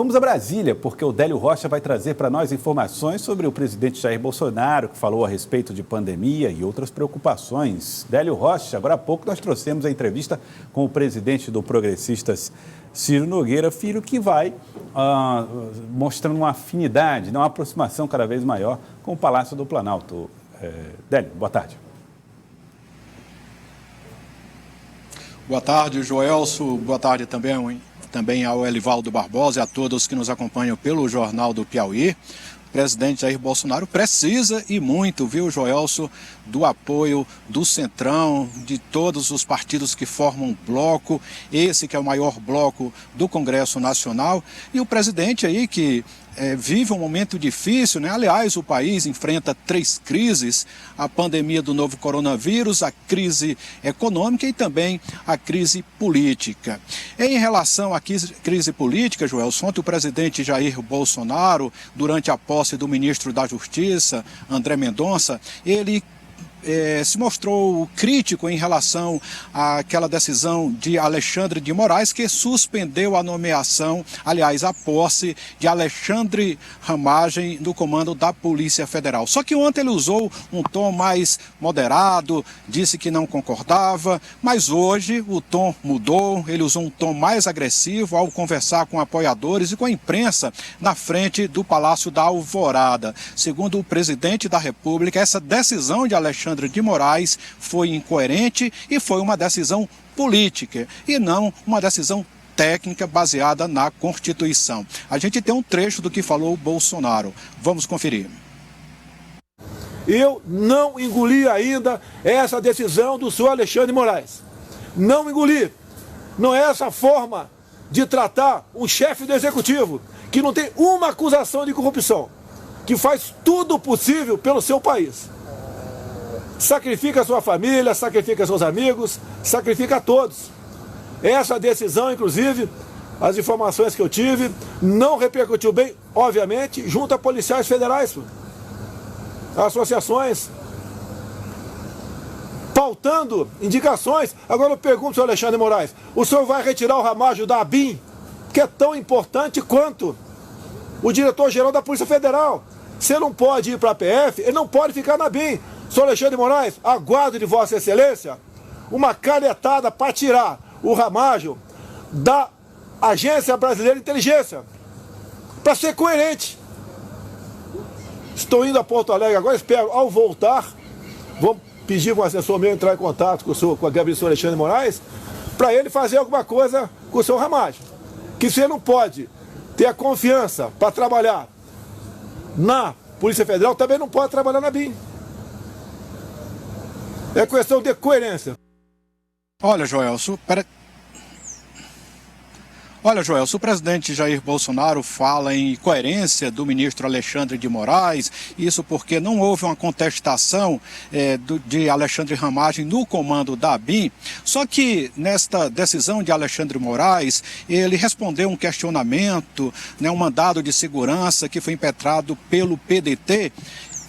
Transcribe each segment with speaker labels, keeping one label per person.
Speaker 1: vamos a Brasília, porque o Délio Rocha vai trazer para nós informações sobre o presidente Jair Bolsonaro, que falou a respeito de pandemia e outras preocupações. Délio Rocha, agora há pouco nós trouxemos a entrevista com o presidente do Progressistas, Ciro Nogueira Filho, que vai mostrando uma afinidade, uma aproximação cada vez maior com o Palácio do Planalto. Délio, boa tarde.
Speaker 2: Boa tarde, Joelso. Boa tarde também ao Elivaldo Barbosa e a todos que nos acompanham pelo Jornal do Piauí. O presidente Jair Bolsonaro precisa e muito, viu, Joelso, do apoio do Centrão, de todos os partidos que formam um bloco, esse que é o maior bloco do Congresso Nacional, e o presidente aí que vive um momento difícil, né? Aliás, o país enfrenta 3 crises, a pandemia do novo coronavírus, a crise econômica e também a crise política. Em relação à crise política, Joel, ontem o presidente Jair Bolsonaro, durante a posse do ministro da Justiça, André Mendonça, ele se mostrou crítico em relação àquela decisão de Alexandre de Moraes, que suspendeu a nomeação, aliás, a posse de Alexandre Ramagem no comando da Polícia Federal. Só que ontem ele usou um tom mais moderado, disse que não concordava, mas hoje o tom mudou, ele usou um tom mais agressivo ao conversar com apoiadores e com a imprensa na frente do Palácio da Alvorada. Segundo o presidente da República, essa decisão de Alexandre de Moraes foi incoerente e foi uma decisão política e não uma decisão técnica baseada na Constituição. A gente tem um trecho do que falou o Bolsonaro. Vamos conferir.
Speaker 3: Eu não engoli ainda essa decisão do senhor Alexandre de Moraes. Não engoli. Não é essa a forma de tratar um chefe do executivo que não tem uma acusação de corrupção, que faz tudo possível pelo seu país. Sacrifica a sua família, sacrifica seus amigos, sacrifica a todos. Essa decisão, inclusive, as informações que eu tive, não repercutiu bem, obviamente, junto a policiais federais, associações, pautando indicações. Agora eu pergunto, senhor Alexandre de Moraes, o senhor vai retirar o Ramagem da ABIN, que é tão importante quanto o diretor-geral da Polícia Federal? Você não pode ir para a PF, ele não pode ficar na ABIN. Senhor Alexandre de Moraes, aguardo de Vossa Excelência uma canetada para tirar o Ramagem da Agência Brasileira de Inteligência, para ser coerente. Estou indo a Porto Alegre agora, espero, ao voltar, vou pedir para um assessor meu entrar em contato com a gabinete do senhor Alexandre de Moraes, para ele fazer alguma coisa com o senhor Ramagem. Que você não pode ter a confiança para trabalhar na Polícia Federal, também não pode trabalhar na BIM. É questão de coerência.
Speaker 2: Olha, Joelso, o presidente Jair Bolsonaro fala em coerência do ministro Alexandre de Moraes, isso porque não houve uma contestação de Alexandre Ramagem no comando da ABIN. Só que nesta decisão de Alexandre Moraes, ele respondeu um questionamento, um mandado de segurança que foi impetrado pelo PDT,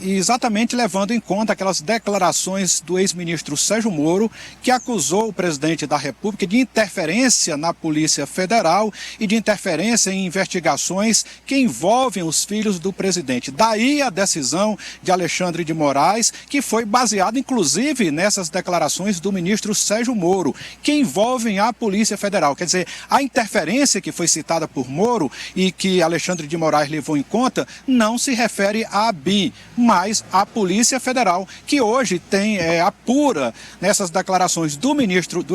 Speaker 2: exatamente levando em conta aquelas declarações do ex-ministro Sérgio Moro, que acusou o presidente da República de interferência na Polícia Federal e de interferência em investigações que envolvem os filhos do presidente. Daí a decisão de Alexandre de Moraes, que foi baseada inclusive nessas declarações do ministro Sérgio Moro, que envolvem a Polícia Federal. Quer dizer, a interferência que foi citada por Moro e que Alexandre de Moraes levou em conta não se refere à ABIN, mas a Polícia Federal, que hoje apura nessas declarações do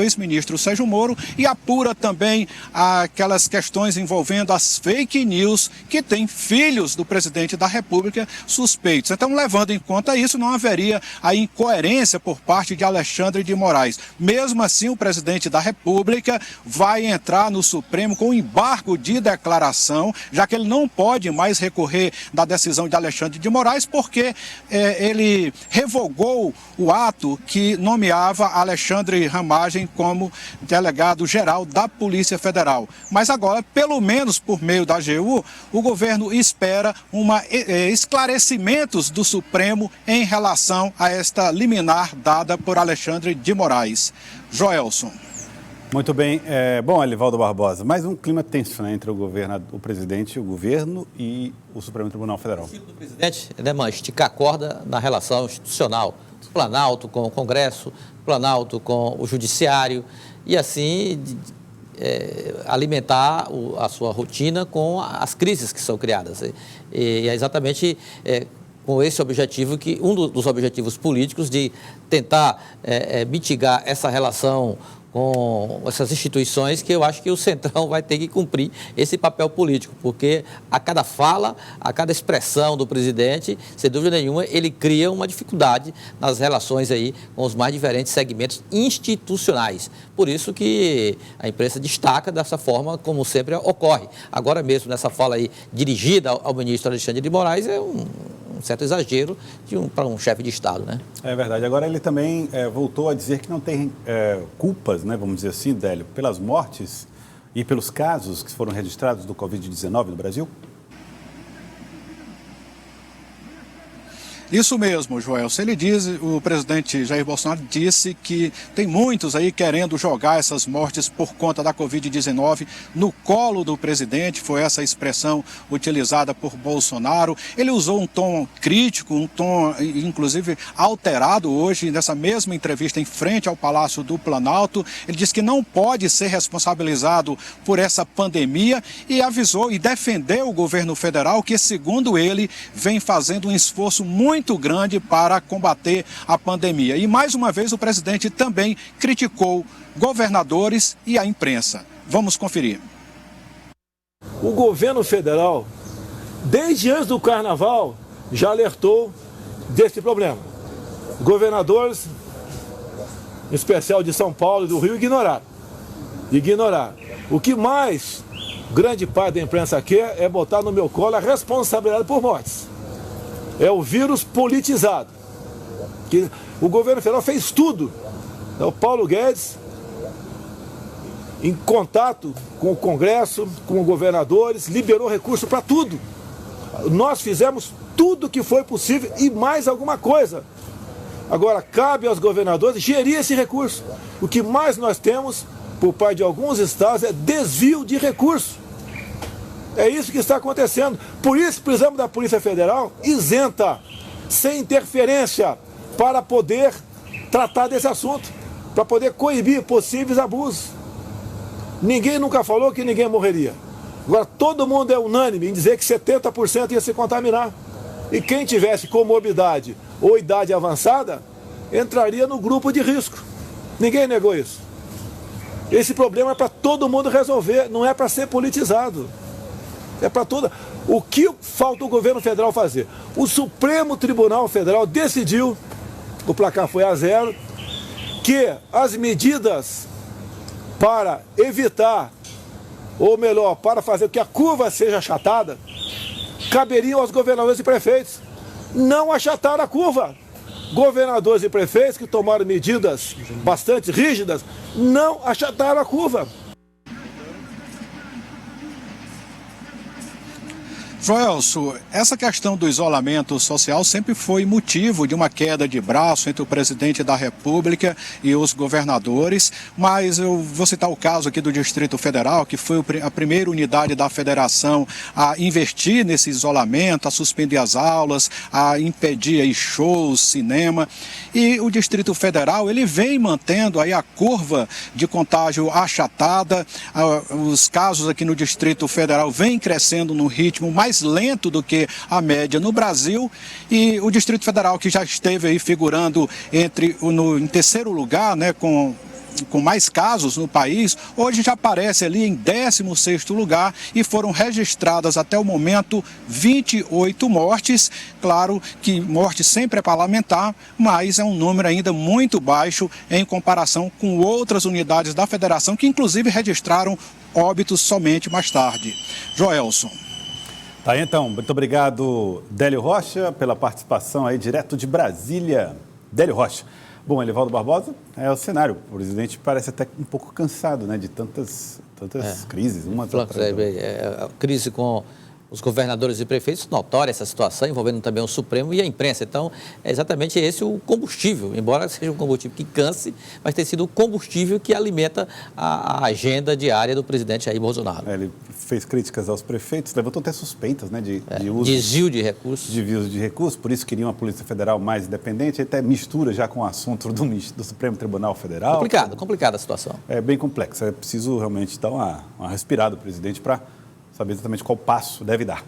Speaker 2: ex-ministro Sérgio Moro e apura também aquelas questões envolvendo as fake news que tem filhos do presidente da República suspeitos. Então, levando em conta isso, não haveria a incoerência por parte de Alexandre de Moraes. Mesmo assim, o presidente da República vai entrar no Supremo com um embargo de declaração, já que ele não pode mais recorrer da decisão de Alexandre de Moraes, porque ele revogou o ato que nomeava Alexandre Ramagem como delegado-geral da Polícia Federal. Mas agora, pelo menos por meio da AGU, o governo espera esclarecimentos do Supremo em relação a esta liminar dada por Alexandre de Moraes. Joelson.
Speaker 1: Muito bem. Bom, Elivaldo Barbosa, mais um clima tenso, né, entre o presidente, o governo e o Supremo Tribunal Federal. O
Speaker 4: do presidente é esticar a corda na relação institucional. Planalto com o Congresso, Planalto com o Judiciário e assim alimentar a sua rotina com as crises que são criadas. E é exatamente com esse objetivo que um dos objetivos políticos de tentar mitigar essa relação com essas instituições, que eu acho que o Centrão vai ter que cumprir esse papel político, porque a cada fala, a cada expressão do presidente, sem dúvida nenhuma, ele cria uma dificuldade nas relações aí com os mais diferentes segmentos institucionais. Por isso que a imprensa destaca dessa forma, como sempre ocorre. Agora mesmo, nessa fala aí dirigida ao ministro Alexandre de Moraes, é um certo exagero para um chefe de Estado, né? É verdade. Agora ele também voltou a dizer que não tem culpas, né, vamos dizer assim, Délio, pelas mortes e pelos casos que foram registrados do Covid-19 no Brasil?
Speaker 2: Isso mesmo, Joel. O presidente Jair Bolsonaro disse que tem muitos aí querendo jogar essas mortes por conta da Covid-19 no colo do presidente. Foi essa expressão utilizada por Bolsonaro. Ele usou um tom crítico, um tom, inclusive, alterado hoje, nessa mesma entrevista em frente ao Palácio do Planalto. Ele disse que não pode ser responsabilizado por essa pandemia e avisou e defendeu o governo federal que, segundo ele, vem fazendo um esforço muito grande para combater a pandemia. E, mais uma vez, o presidente também criticou governadores e a imprensa. Vamos conferir.
Speaker 3: O governo federal, desde antes do carnaval, já alertou desse problema. Governadores, em especial de São Paulo e do Rio, ignoraram. O que mais grande parte da imprensa quer é botar no meu colo a responsabilidade por mortes. É o vírus politizado. Que o governo federal fez tudo. O Paulo Guedes, em contato com o Congresso, com os governadores, liberou recurso para tudo. Nós fizemos tudo que foi possível e mais alguma coisa. Agora, cabe aos governadores gerir esse recurso. O que mais nós temos, por parte de alguns estados, é desvio de recurso. É isso que está acontecendo. Por isso precisamos da Polícia Federal isenta, sem interferência, para poder tratar desse assunto, para poder coibir possíveis abusos. Ninguém nunca falou que ninguém morreria. Agora todo mundo é unânime em dizer que 70% ia se contaminar. E quem tivesse comorbidade ou idade avançada, entraria no grupo de risco. Ninguém negou isso. Esse problema é para todo mundo resolver, não é para ser politizado. É para toda. O que falta o governo federal fazer? O Supremo Tribunal Federal decidiu, o placar foi a 0, que as medidas para evitar, ou melhor, para fazer com que a curva seja achatada, caberiam aos governadores e prefeitos. Não achataram a curva. Governadores e prefeitos que tomaram medidas bastante rígidas, não achataram a curva.
Speaker 2: Joelson, essa questão do isolamento social sempre foi motivo de uma queda de braço entre o presidente da República e os governadores, mas eu vou citar o caso aqui do Distrito Federal, que foi a primeira unidade da federação a investir nesse isolamento, a suspender as aulas, a impedir aí shows, cinema, e o Distrito Federal, ele vem mantendo aí a curva de contágio achatada, os casos aqui no Distrito Federal vêm crescendo no ritmo mais lento do que a média no Brasil, e o Distrito Federal, que já esteve aí figurando em terceiro lugar, né, com mais casos no país, hoje já aparece ali em 16º lugar e foram registradas até o momento 28 mortes. Claro que morte sempre é parlamentar, mas é um número ainda muito baixo em comparação com outras unidades da federação que inclusive registraram óbitos somente mais tarde. Joelson.
Speaker 1: Tá, então, muito obrigado, Délio Rocha, pela participação aí direto de Brasília. Délio Rocha. Bom, Elivaldo Barbosa, é o cenário. O presidente parece até um pouco cansado, né, de tantas crises.
Speaker 4: A crise com os governadores e prefeitos, notória essa situação, envolvendo também o Supremo e a imprensa. Então, é exatamente esse o combustível, embora seja um combustível que canse, mas tem sido o combustível que alimenta a agenda diária do presidente Jair Bolsonaro.
Speaker 1: Ele fez críticas aos prefeitos, levantou até suspeitas, né, de uso...
Speaker 4: Desvio de recursos.
Speaker 1: Desvio de recursos, por isso queria uma Polícia Federal mais independente, até mistura já com o assunto do Supremo Tribunal Federal.
Speaker 4: Complicada a situação.
Speaker 1: É bem complexa, é preciso realmente dar uma respirada do presidente para saber exatamente qual passo deve dar.